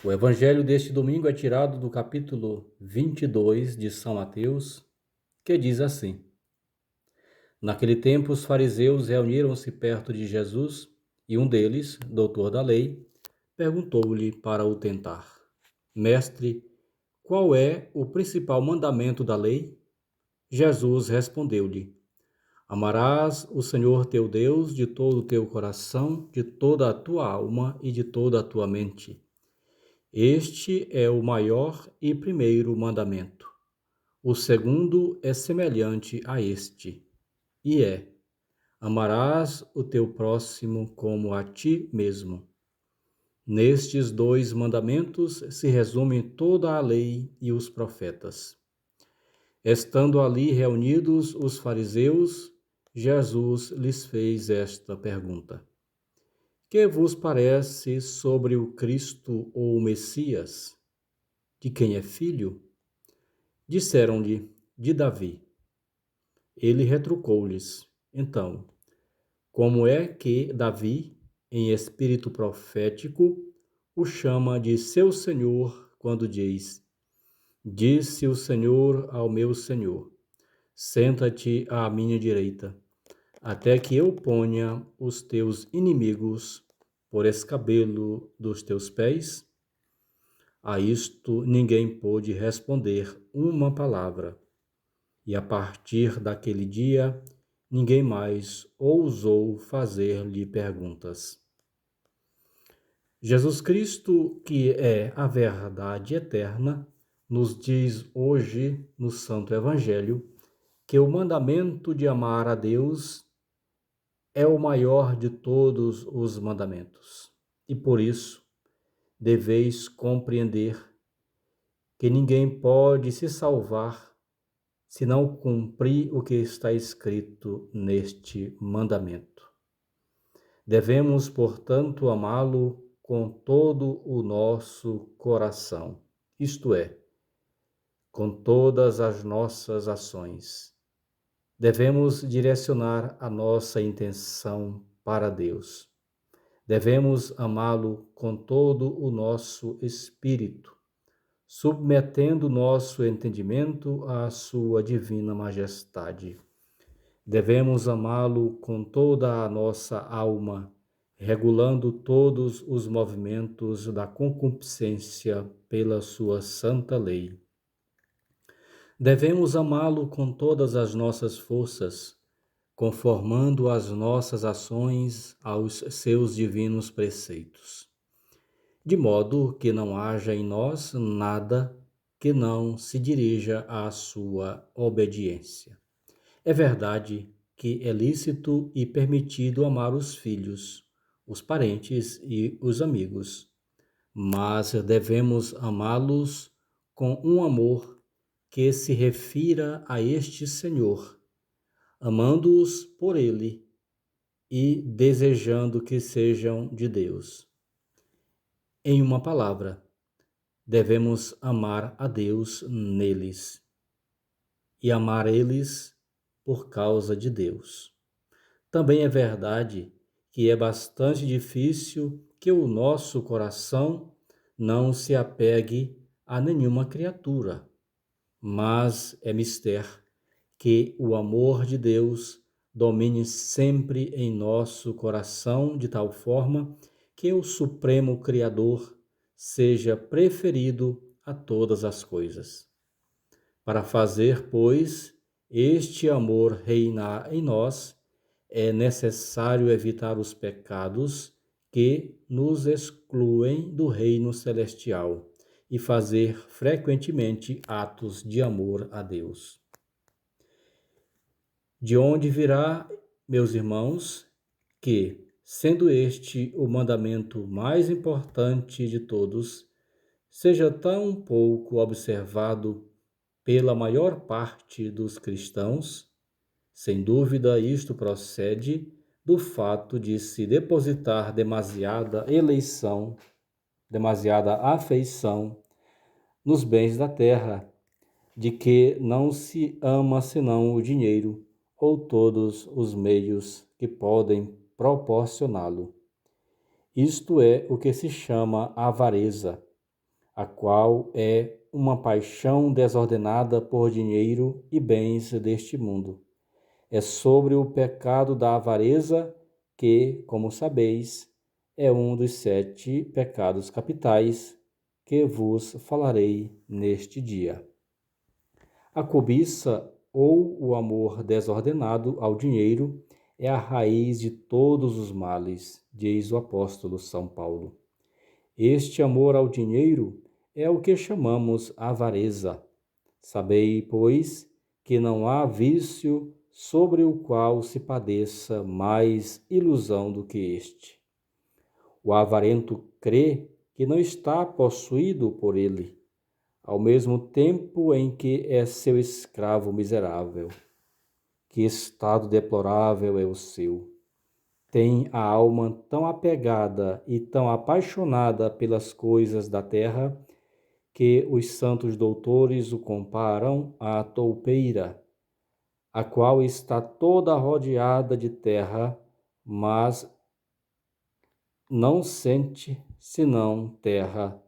O evangelho deste domingo é tirado do capítulo 22 de São Mateus, que diz assim: Naquele tempo, os fariseus reuniram-se perto de Jesus e um deles, doutor da lei, perguntou-lhe para o tentar: Mestre, qual é o principal mandamento da lei? Jesus respondeu-lhe: Amarás o Senhor teu Deus de todo o teu coração, de toda a tua alma e de toda a tua mente. Este é o maior e primeiro mandamento. O segundo é semelhante a este, e é: amarás o teu próximo como a ti mesmo. Nestes dois mandamentos se resume toda a lei e os profetas. Estando ali reunidos os fariseus, Jesus lhes fez esta pergunta: Que vos parece sobre o Cristo ou o Messias? De quem é filho? Disseram-lhe: De Davi. Ele retrucou-lhes: Então, como é que Davi, em espírito profético, o chama de seu Senhor quando diz: Disse o Senhor ao meu Senhor: Senta-te à minha direita, até que eu ponha os teus inimigos por escabelo dos teus pés? A isto ninguém pôde responder uma palavra. E a partir daquele dia, ninguém mais ousou fazer-lhe perguntas. Jesus Cristo, que é a verdade eterna, nos diz hoje no Santo Evangelho que o mandamento de amar a Deus é o maior de todos os mandamentos. E por isso, deveis compreender que ninguém pode se salvar se não cumprir o que está escrito neste mandamento. Devemos, portanto, amá-lo com todo o nosso coração, isto é, com todas as nossas ações. Devemos direcionar a nossa intenção para Deus. Devemos amá-lo com todo o nosso espírito, submetendo nosso entendimento à sua divina majestade. Devemos amá-lo com toda a nossa alma, regulando todos os movimentos da concupiscência pela sua santa lei. Devemos amá-lo com todas as nossas forças, conformando as nossas ações aos seus divinos preceitos, de modo que não haja em nós nada que não se dirija à sua obediência. É verdade que é lícito e permitido amar os filhos, os parentes e os amigos, mas devemos amá-los com um amor que se refira a este Senhor, amando-os por Ele e desejando que sejam de Deus. Em uma palavra, devemos amar a Deus neles e amar eles por causa de Deus. Também é verdade que é bastante difícil que o nosso coração não se apegue a nenhuma criatura, mas é mister que o amor de Deus domine sempre em nosso coração de tal forma que o Supremo Criador seja preferido a todas as coisas. Para fazer, pois, este amor reinar em nós, é necessário evitar os pecados que nos excluem do reino celestial e fazer frequentemente atos de amor a Deus. De onde virá, meus irmãos, que, sendo este o mandamento mais importante de todos, seja tão pouco observado pela maior parte dos cristãos? Sem dúvida, isto procede do fato de se depositar demasiada afeição nos bens da terra, de que não se ama senão o dinheiro ou todos os meios que podem proporcioná-lo. Isto é o que se chama avareza, a qual é uma paixão desordenada por dinheiro e bens deste mundo. É sobre o pecado da avareza que, como sabeis, é um dos 7 pecados capitais que vos falarei neste dia. A cobiça ou o amor desordenado ao dinheiro é a raiz de todos os males, diz o apóstolo São Paulo. Este amor ao dinheiro é o que chamamos avareza. Sabei, pois, que não há vício sobre o qual se padeça mais ilusão do que este. O avarento crê que não está possuído por ele, ao mesmo tempo em que é seu escravo miserável. Que estado deplorável é o seu! Tem a alma tão apegada e tão apaixonada pelas coisas da terra que os santos doutores o comparam à toupeira, a qual está toda rodeada de terra, mas não sente senão terra,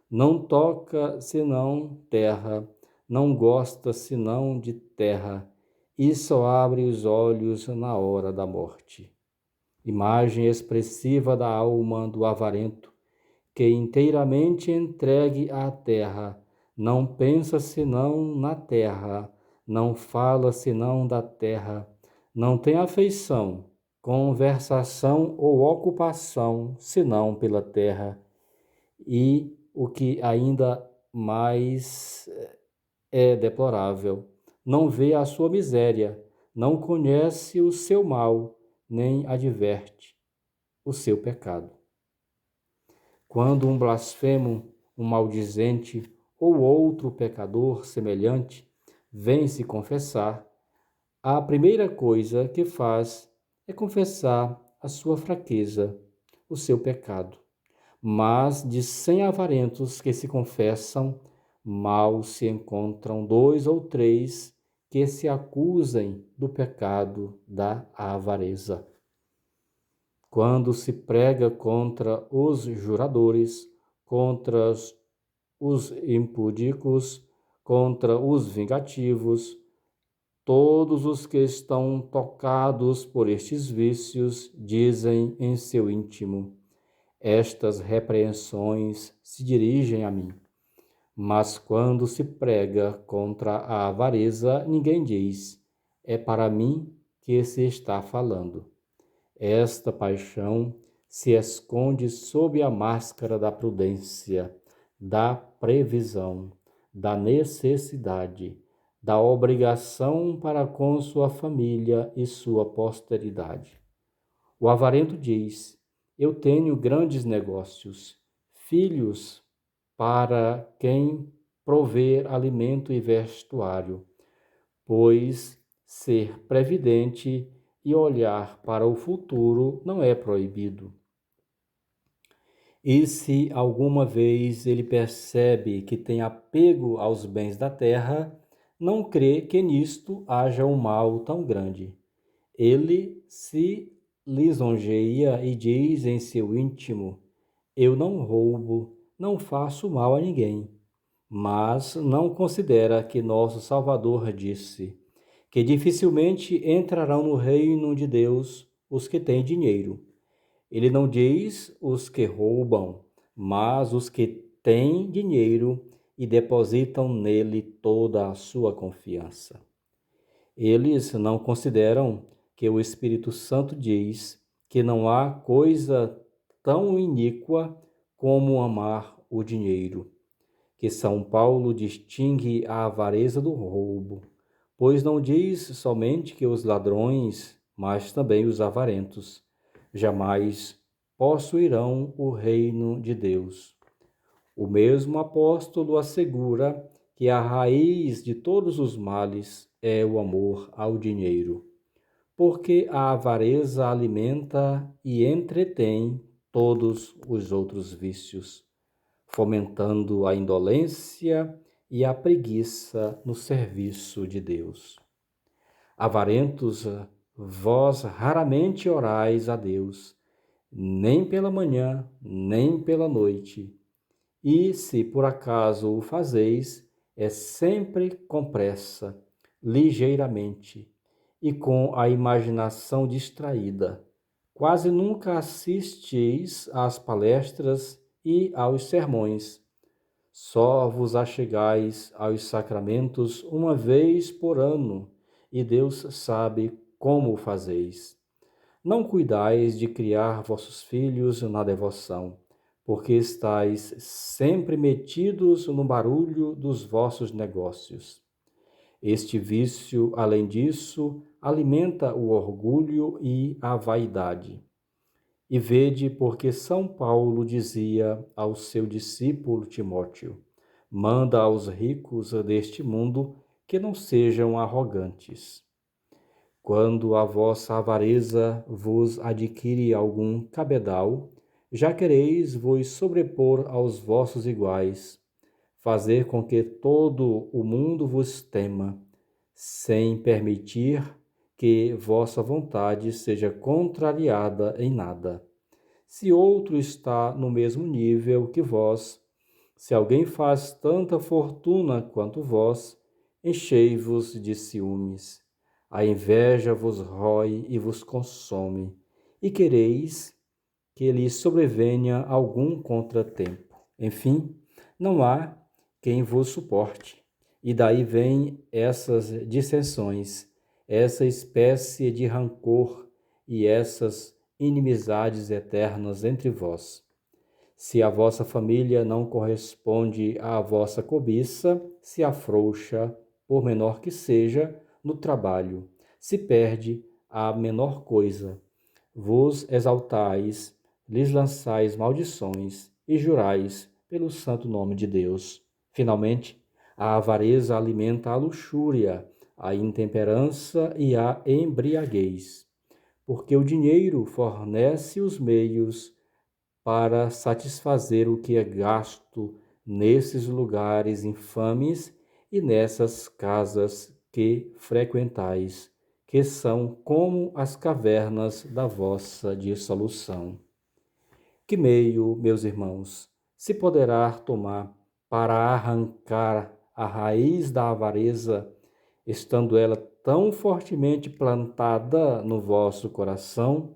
não toca senão terra, não gosta senão de terra, e só abre os olhos na hora da morte. Imagem expressiva da alma do avarento, que inteiramente entregue à terra, não pensa senão na terra, não fala senão da terra, não tem afeição, conversação ou ocupação senão pela terra, e o que ainda mais é deplorável, não vê a sua miséria, não conhece o seu mal, nem adverte o seu pecado. Quando um blasfemo, um maldizente ou outro pecador semelhante vem se confessar, a primeira coisa que faz é confessar a sua fraqueza, o seu pecado. Mas de 100 avarentos que se confessam, mal se encontram 2 ou 3 que se acusem do pecado da avareza. Quando se prega contra os juradores, contra os impúdicos, contra os vingativos, todos os que estão tocados por estes vícios dizem em seu íntimo: estas repreensões se dirigem a mim. Mas quando se prega contra a avareza, ninguém diz: é para mim que se está falando. Esta paixão se esconde sob a máscara da prudência, da previsão, da necessidade, da obrigação para com sua família e sua posteridade. O avarento diz: eu tenho grandes negócios, filhos para quem prover alimento e vestuário, pois ser previdente e olhar para o futuro não é proibido. E se alguma vez ele percebe que tem apego aos bens da terra, não crê que nisto haja um mal tão grande. Ele se lisonjeia e diz em seu íntimo: eu não roubo, não faço mal a ninguém. Mas não considera que nosso Salvador disse que dificilmente entrarão no reino de Deus os que têm dinheiro. Ele não diz os que roubam, mas os que têm dinheiro e depositam nele toda a sua confiança. Eles não consideram que o Espírito Santo diz que não há coisa tão iníqua como amar o dinheiro, que São Paulo distingue a avareza do roubo, pois não diz somente que os ladrões, mas também os avarentos, jamais possuirão o reino de Deus. O mesmo apóstolo assegura que a raiz de todos os males é o amor ao dinheiro, porque a avareza alimenta e entretém todos os outros vícios, fomentando a indolência e a preguiça no serviço de Deus. Avarentos, vós raramente orais a Deus, nem pela manhã, nem pela noite, E se por acaso o fazeis, é sempre com pressa, ligeiramente e com a imaginação distraída. Quase nunca assisteis às palestras e aos sermões. Só vos achegais aos sacramentos uma vez por ano, e Deus sabe como o fazeis. Não cuidais de criar vossos filhos na devoção, porque estáis sempre metidos no barulho dos vossos negócios. Este vício, além disso, alimenta o orgulho e a vaidade. E vede porque São Paulo dizia ao seu discípulo Timóteo: manda aos ricos deste mundo que não sejam arrogantes. Quando a vossa avareza vos adquire algum cabedal, já quereis vos sobrepor aos vossos iguais, fazer com que todo o mundo vos tema, sem permitir que vossa vontade seja contrariada em nada. Se outro está no mesmo nível que vós, se alguém faz tanta fortuna quanto vós, enchei-vos de ciúmes. A inveja vos rói e vos consome, e quereis que lhe sobrevenha algum contratempo. Enfim, não há quem vos suporte. E daí vêm essas dissensões, essa espécie de rancor e essas inimizades eternas entre vós. Se a vossa família não corresponde à vossa cobiça, se afrouxa, por menor que seja, no trabalho, se perde a menor coisa, vos exaltais, lhes lançais maldições e jurais pelo santo nome de Deus. Finalmente, a avareza alimenta a luxúria, a intemperança e a embriaguez, porque o dinheiro fornece os meios para satisfazer o que é gasto nesses lugares infames e nessas casas que frequentais, que são como as cavernas da vossa dissolução. Que meio, meus irmãos, se poderá tomar para arrancar a raiz da avareza, estando ela tão fortemente plantada no vosso coração?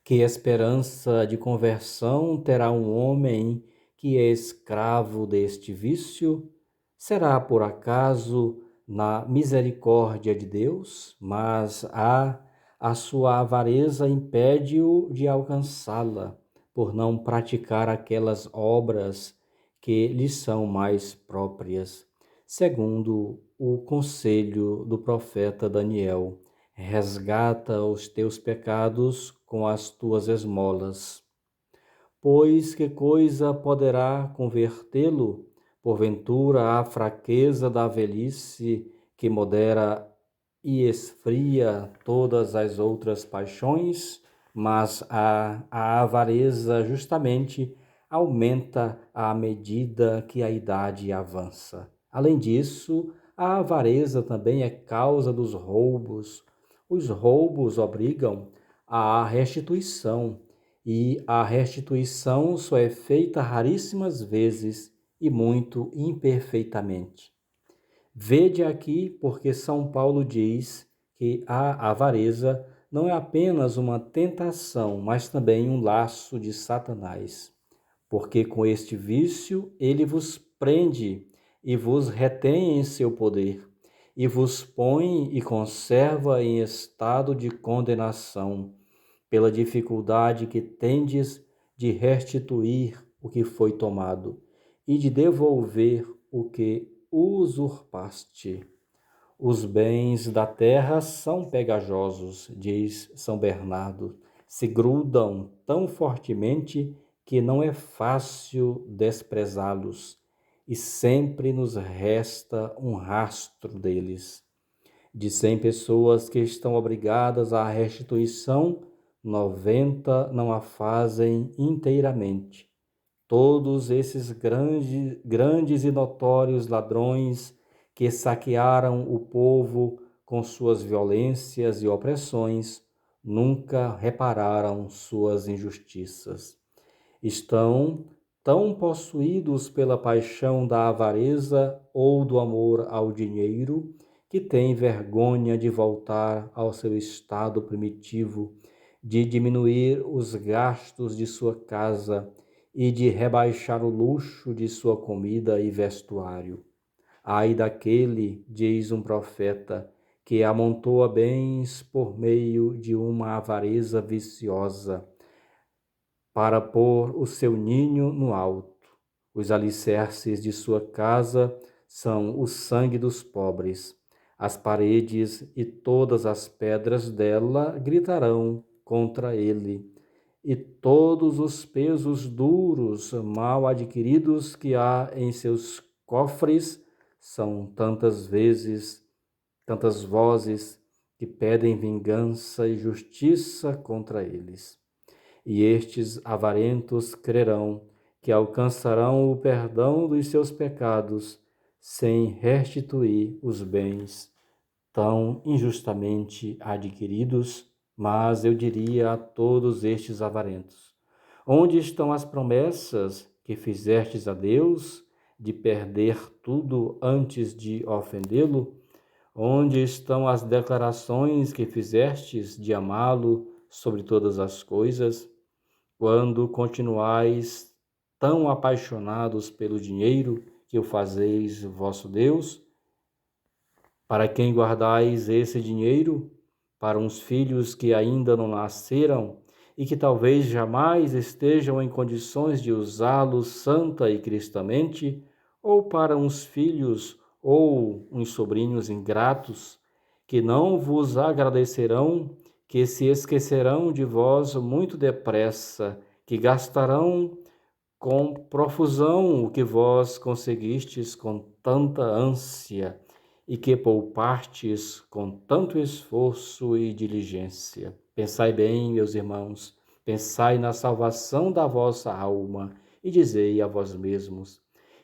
Que esperança de conversão terá um homem que é escravo deste vício? Será por acaso na misericórdia de Deus? Mas a sua avareza impede-o de alcançá-la, por não praticar aquelas obras que lhe são mais próprias. Segundo o conselho do profeta Daniel, resgata os teus pecados com as tuas esmolas. Pois que coisa poderá convertê-lo, porventura, à fraqueza da velhice que modera e esfria todas as outras paixões? Mas a avareza justamente aumenta à medida que a idade avança. Além disso, a avareza também é causa dos roubos. Os roubos obrigam à restituição, e a restituição só é feita raríssimas vezes e muito imperfeitamente. Vede aqui porque São Paulo diz que a avareza não é apenas uma tentação, mas também um laço de Satanás, porque com este vício ele vos prende e vos retém em seu poder, e vos põe e conserva em estado de condenação, pela dificuldade que tendes de restituir o que foi tomado e de devolver o que usurpaste. Os bens da terra são pegajosos, diz São Bernardo, se grudam tão fortemente que não é fácil desprezá-los, e sempre nos resta um rastro deles. De 100 pessoas que estão obrigadas à restituição, 90 não a fazem inteiramente. Todos esses grandes e notórios ladrões que saquearam o povo com suas violências e opressões, nunca repararam suas injustiças. Estão tão possuídos pela paixão da avareza ou do amor ao dinheiro, que têm vergonha de voltar ao seu estado primitivo, de diminuir os gastos de sua casa e de rebaixar o luxo de sua comida e vestuário. Ai daquele, diz um profeta, que amontoa bens por meio de uma avareza viciosa, para pôr o seu ninho no alto. Os alicerces de sua casa são o sangue dos pobres. As paredes e todas as pedras dela gritarão contra ele, e todos os pesos duros, mal adquiridos que há em seus cofres são tantas vozes que pedem vingança e justiça contra eles. E estes avarentos crerão que alcançarão o perdão dos seus pecados sem restituir os bens tão injustamente adquiridos. Mas eu diria a todos estes avarentos: onde estão as promessas que fizestes a Deus de perder tudo antes de ofendê-lo? Onde estão as declarações que fizestes de amá-lo sobre todas as coisas? Quando continuais tão apaixonados pelo dinheiro que o fazeis vosso Deus? Para quem guardais esse dinheiro? Para uns filhos que ainda não nasceram e que talvez jamais estejam em condições de usá-lo santa e cristamente? Ou para uns filhos ou uns sobrinhos ingratos que não vos agradecerão, que se esquecerão de vós muito depressa, que gastarão com profusão o que vós conseguistes com tanta ânsia e que poupastes com tanto esforço e diligência. Pensai bem, meus irmãos, pensai na salvação da vossa alma e dizei a vós mesmos: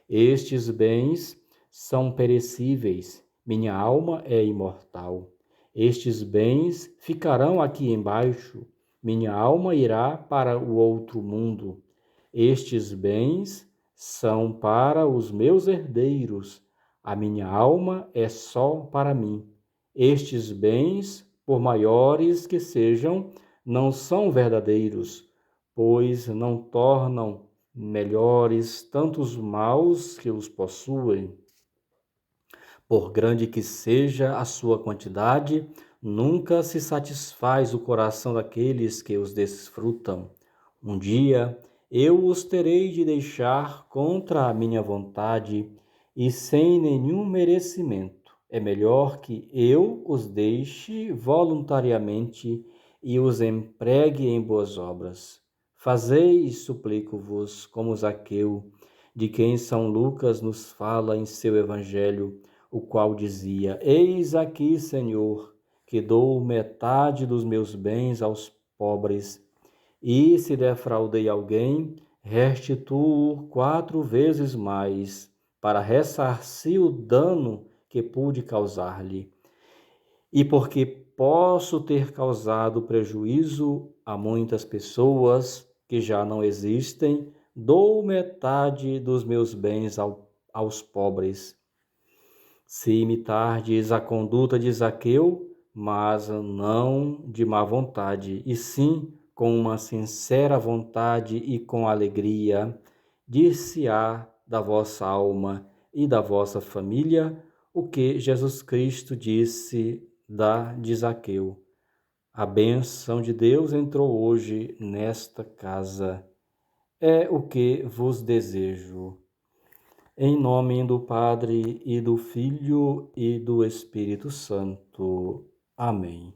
estes bens são perecíveis, minha alma é imortal. Estes bens ficarão aqui embaixo, minha alma irá para o outro mundo. Estes bens são para os meus herdeiros, a minha alma é só para mim. Estes bens, por maiores que sejam, não são verdadeiros, pois não tornam melhores tantos maus que os possuem. Por grande que seja a sua quantidade, nunca se satisfaz o coração daqueles que os desfrutam. Um dia eu os terei de deixar contra a minha vontade e sem nenhum merecimento. É melhor que eu os deixe voluntariamente e os empregue em boas obras. Fazei, suplico-vos, como Zaqueu, de quem São Lucas nos fala em seu Evangelho, o qual dizia: eis aqui, Senhor, que dou metade dos meus bens aos pobres, e se defraudei alguém, restituo 4 vezes mais, para ressarcir o dano que pude causar-lhe. E porque posso ter causado prejuízo a muitas pessoas que já não existem, dou metade dos meus bens aos pobres. Se imitardes a conduta de Zaqueu, mas não de má vontade, e sim com uma sincera vontade e com alegria, dir-se-á da vossa alma e da vossa família o que Jesus Cristo disse de Zaqueu: a bênção de Deus entrou hoje nesta casa. É o que vos desejo. Em nome do Padre, e do Filho, e do Espírito Santo. Amém.